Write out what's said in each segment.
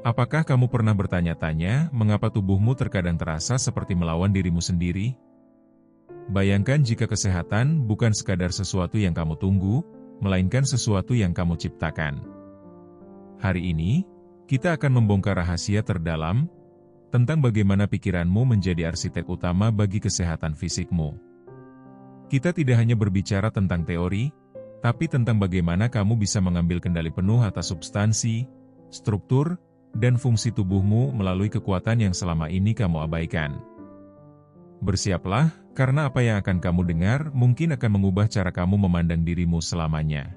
Apakah kamu pernah bertanya-tanya mengapa tubuhmu terkadang terasa seperti melawan dirimu sendiri? Bayangkan jika kesehatan bukan sekadar sesuatu yang kamu tunggu, melainkan sesuatu yang kamu ciptakan. Hari ini, kita akan membongkar rahasia terdalam tentang bagaimana pikiranmu menjadi arsitek utama bagi kesehatan fisikmu. Kita tidak hanya berbicara tentang teori, tapi tentang bagaimana kamu bisa mengambil kendali penuh atas substansi, struktur, dan fungsi tubuhmu melalui kekuatan yang selama ini kamu abaikan. Bersiaplah, karena apa yang akan kamu dengar mungkin akan mengubah cara kamu memandang dirimu selamanya.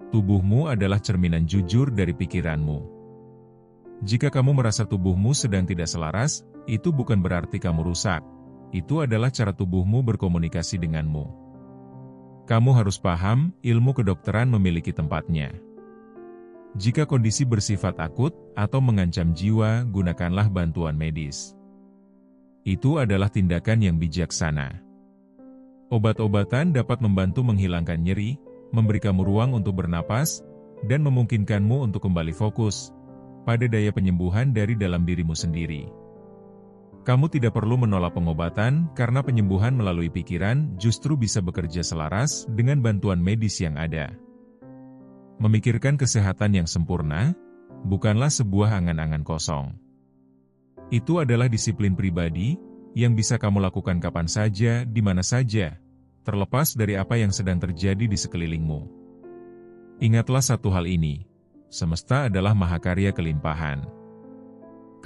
Tubuhmu adalah cerminan jujur dari pikiranmu. Jika kamu merasa tubuhmu sedang tidak selaras, itu bukan berarti kamu rusak. Itu adalah cara tubuhmu berkomunikasi denganmu. Kamu harus paham, ilmu kedokteran memiliki tempatnya. Jika kondisi bersifat akut atau mengancam jiwa, gunakanlah bantuan medis. Itu adalah tindakan yang bijaksana. Obat-obatan dapat membantu menghilangkan nyeri, memberi kamu ruang untuk bernapas, dan memungkinkanmu untuk kembali fokus pada daya penyembuhan dari dalam dirimu sendiri. Kamu tidak perlu menolak pengobatan karena penyembuhan melalui pikiran justru bisa bekerja selaras dengan bantuan medis yang ada. Memikirkan kesehatan yang sempurna bukanlah sebuah angan-angan kosong. Itu adalah disiplin pribadi yang bisa kamu lakukan kapan saja, di mana saja, terlepas dari apa yang sedang terjadi di sekelilingmu. Ingatlah satu hal ini, semesta adalah mahakarya kelimpahan.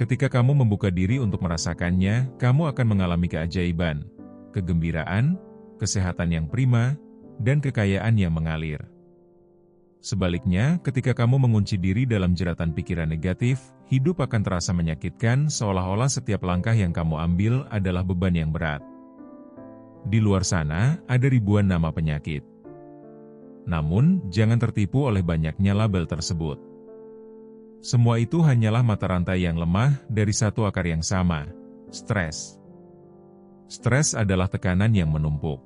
Ketika kamu membuka diri untuk merasakannya, kamu akan mengalami keajaiban, kegembiraan, kesehatan yang prima, dan kekayaan yang mengalir. Sebaliknya, ketika kamu mengunci diri dalam jeratan pikiran negatif, hidup akan terasa menyakitkan seolah-olah setiap langkah yang kamu ambil adalah beban yang berat. Di luar sana, ada ribuan nama penyakit. Namun, jangan tertipu oleh banyaknya label tersebut. Semua itu hanyalah mata rantai yang lemah dari satu akar yang sama, stres. Stres adalah tekanan yang menumpuk.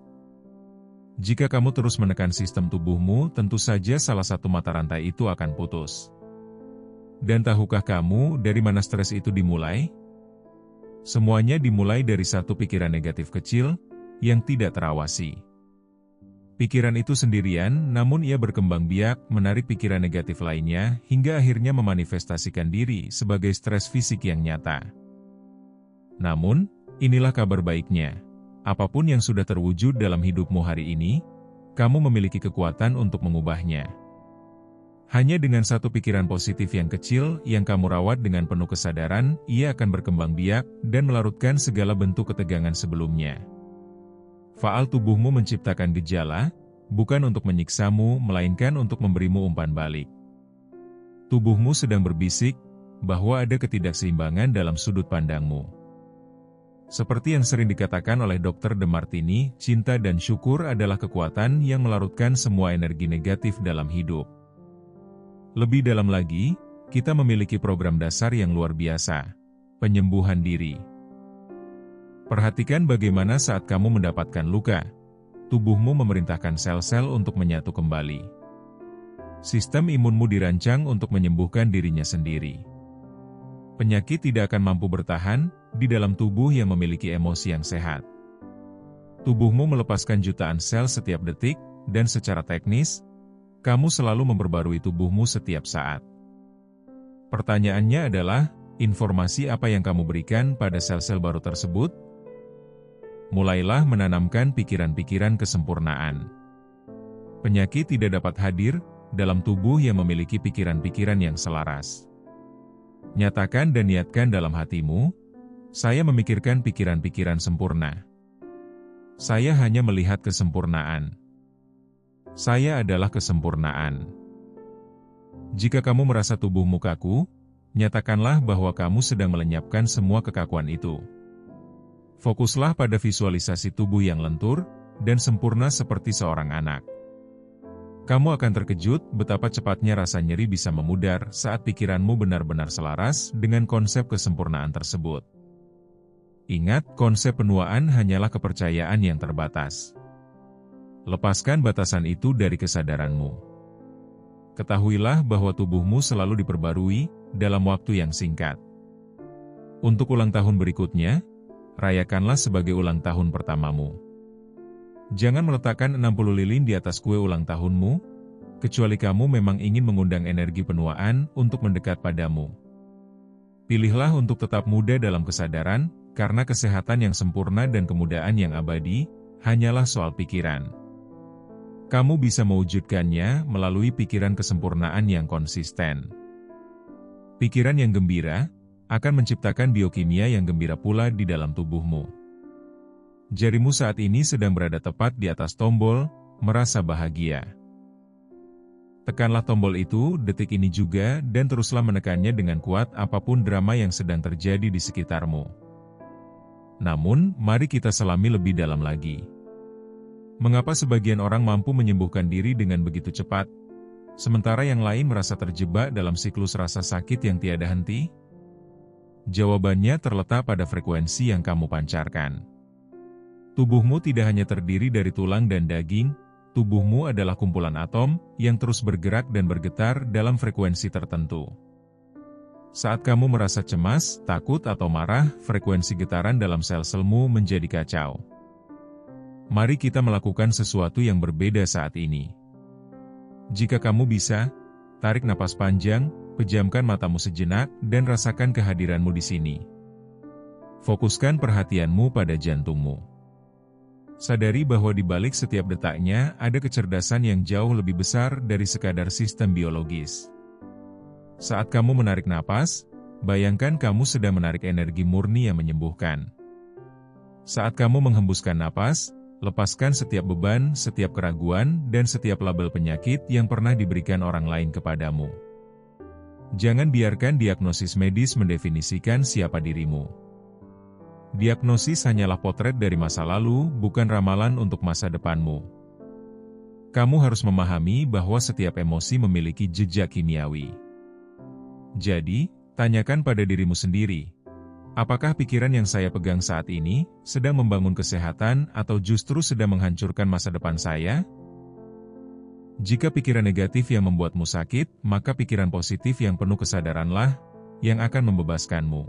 Jika kamu terus menekan sistem tubuhmu, tentu saja salah satu mata rantai itu akan putus. Dan tahukah kamu dari mana stres itu dimulai? Semuanya dimulai dari satu pikiran negatif kecil yang tidak terawasi. Pikiran itu sendirian, namun ia berkembang biak, menarik pikiran negatif lainnya, hingga akhirnya memanifestasikan diri sebagai stres fisik yang nyata. Namun, inilah kabar baiknya. Apapun yang sudah terwujud dalam hidupmu hari ini, kamu memiliki kekuatan untuk mengubahnya. Hanya dengan satu pikiran positif yang kecil yang kamu rawat dengan penuh kesadaran, ia akan berkembang biak dan melarutkan segala bentuk ketegangan sebelumnya. Faal tubuhmu menciptakan gejala, bukan untuk menyiksamu, melainkan untuk memberimu umpan balik. Tubuhmu sedang berbisik bahwa ada ketidakseimbangan dalam sudut pandangmu. Seperti yang sering dikatakan oleh Dr. Demartini, cinta dan syukur adalah kekuatan yang melarutkan semua energi negatif dalam hidup. Lebih dalam lagi, kita memiliki program dasar yang luar biasa, penyembuhan diri. Perhatikan bagaimana saat kamu mendapatkan luka, tubuhmu memerintahkan sel-sel untuk menyatu kembali. Sistem imunmu dirancang untuk menyembuhkan dirinya sendiri. Penyakit tidak akan mampu bertahan di dalam tubuh yang memiliki emosi yang sehat. Tubuhmu melepaskan jutaan sel setiap detik, dan secara teknis, kamu selalu memperbarui tubuhmu setiap saat. Pertanyaannya adalah, informasi apa yang kamu berikan pada sel-sel baru tersebut? Mulailah menanamkan pikiran-pikiran kesempurnaan. Penyakit tidak dapat hadir dalam tubuh yang memiliki pikiran-pikiran yang selaras. Nyatakan dan niatkan dalam hatimu, saya memikirkan pikiran-pikiran sempurna. Saya hanya melihat kesempurnaan. Saya adalah kesempurnaan. Jika kamu merasa tubuhmu kaku, nyatakanlah bahwa kamu sedang melenyapkan semua kekakuan itu. Fokuslah pada visualisasi tubuh yang lentur dan sempurna seperti seorang anak. Kamu akan terkejut betapa cepatnya rasa nyeri bisa memudar saat pikiranmu benar-benar selaras dengan konsep kesempurnaan tersebut. Ingat, konsep penuaan hanyalah kepercayaan yang terbatas. Lepaskan batasan itu dari kesadaranmu. Ketahuilah bahwa tubuhmu selalu diperbarui dalam waktu yang singkat. Untuk ulang tahun berikutnya, rayakanlah sebagai ulang tahun pertamamu. Jangan meletakkan 60 lilin di atas kue ulang tahunmu, kecuali kamu memang ingin mengundang energi penuaan untuk mendekat padamu. Pilihlah untuk tetap muda dalam kesadaran, karena kesehatan yang sempurna dan kemudaan yang abadi, hanyalah soal pikiran. Kamu bisa mewujudkannya melalui pikiran kesempurnaan yang konsisten. Pikiran yang gembira akan menciptakan biokimia yang gembira pula di dalam tubuhmu. Jarimu saat ini sedang berada tepat di atas tombol, merasa bahagia. Tekanlah tombol itu detik ini juga dan teruslah menekannya dengan kuat apapun drama yang sedang terjadi di sekitarmu. Namun, mari kita selami lebih dalam lagi. Mengapa sebagian orang mampu menyembuhkan diri dengan begitu cepat, sementara yang lain merasa terjebak dalam siklus rasa sakit yang tiada henti? Jawabannya terletak pada frekuensi yang kamu pancarkan. Tubuhmu tidak hanya terdiri dari tulang dan daging, tubuhmu adalah kumpulan atom yang terus bergerak dan bergetar dalam frekuensi tertentu. Saat kamu merasa cemas, takut atau marah, frekuensi getaran dalam sel-selmu menjadi kacau. Mari kita melakukan sesuatu yang berbeda saat ini. Jika kamu bisa, tarik napas panjang, pejamkan matamu sejenak, dan rasakan kehadiranmu di sini. Fokuskan perhatianmu pada jantungmu. Sadari bahwa di balik setiap detaknya ada kecerdasan yang jauh lebih besar dari sekadar sistem biologis. Saat kamu menarik napas, bayangkan kamu sedang menarik energi murni yang menyembuhkan. Saat kamu menghembuskan napas, lepaskan setiap beban, setiap keraguan, dan setiap label penyakit yang pernah diberikan orang lain kepadamu. Jangan biarkan diagnosis medis mendefinisikan siapa dirimu. Diagnosis hanyalah potret dari masa lalu, bukan ramalan untuk masa depanmu. Kamu harus memahami bahwa setiap emosi memiliki jejak kimiawi. Jadi, tanyakan pada dirimu sendiri, apakah pikiran yang saya pegang saat ini sedang membangun kesehatan atau justru sedang menghancurkan masa depan saya? Jika pikiran negatif yang membuatmu sakit, maka pikiran positif yang penuh kesadaranlah yang akan membebaskanmu.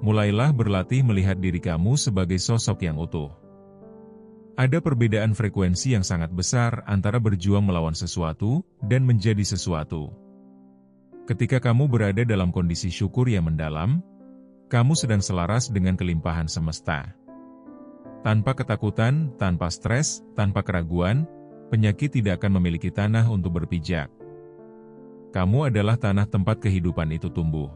Mulailah berlatih melihat diri kamu sebagai sosok yang utuh. Ada perbedaan frekuensi yang sangat besar antara berjuang melawan sesuatu dan menjadi sesuatu. Ketika kamu berada dalam kondisi syukur yang mendalam, kamu sedang selaras dengan kelimpahan semesta. Tanpa ketakutan, tanpa stres, tanpa keraguan, penyakit tidak akan memiliki tanah untuk berpijak. Kamu adalah tanah tempat kehidupan itu tumbuh.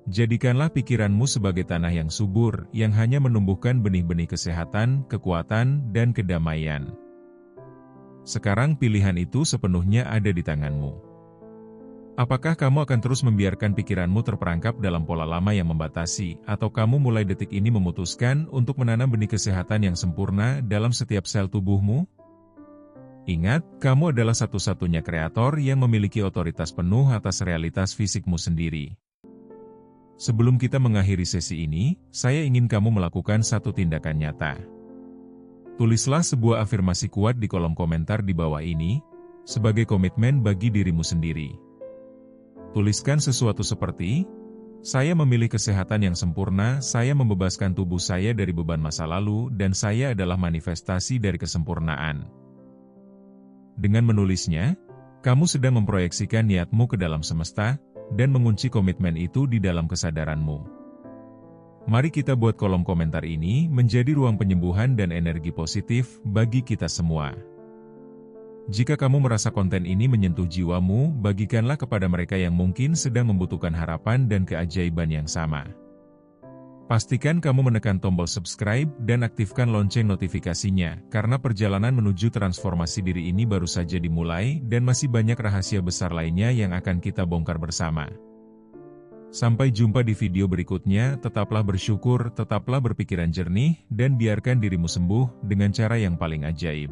Jadikanlah pikiranmu sebagai tanah yang subur, yang hanya menumbuhkan benih-benih kesehatan, kekuatan, dan kedamaian. Sekarang pilihan itu sepenuhnya ada di tanganmu. Apakah kamu akan terus membiarkan pikiranmu terperangkap dalam pola lama yang membatasi, atau kamu mulai detik ini memutuskan untuk menanam benih kesehatan yang sempurna dalam setiap sel tubuhmu? Ingat, kamu adalah satu-satunya kreator yang memiliki otoritas penuh atas realitas fisikmu sendiri. Sebelum kita mengakhiri sesi ini, saya ingin kamu melakukan satu tindakan nyata. Tulislah sebuah afirmasi kuat di kolom komentar di bawah ini, sebagai komitmen bagi dirimu sendiri. Tuliskan sesuatu seperti, saya memilih kesehatan yang sempurna, saya membebaskan tubuh saya dari beban masa lalu, dan saya adalah manifestasi dari kesempurnaan. Dengan menulisnya, kamu sedang memproyeksikan niatmu ke dalam semesta, dan mengunci komitmen itu di dalam kesadaranmu. Mari kita buat kolom komentar ini menjadi ruang penyembuhan dan energi positif bagi kita semua. Jika kamu merasa konten ini menyentuh jiwamu, bagikanlah kepada mereka yang mungkin sedang membutuhkan harapan dan keajaiban yang sama. Pastikan kamu menekan tombol subscribe dan aktifkan lonceng notifikasinya, karena perjalanan menuju transformasi diri ini baru saja dimulai dan masih banyak rahasia besar lainnya yang akan kita bongkar bersama. Sampai jumpa di video berikutnya, tetaplah bersyukur, tetaplah berpikiran jernih, dan biarkan dirimu sembuh dengan cara yang paling ajaib.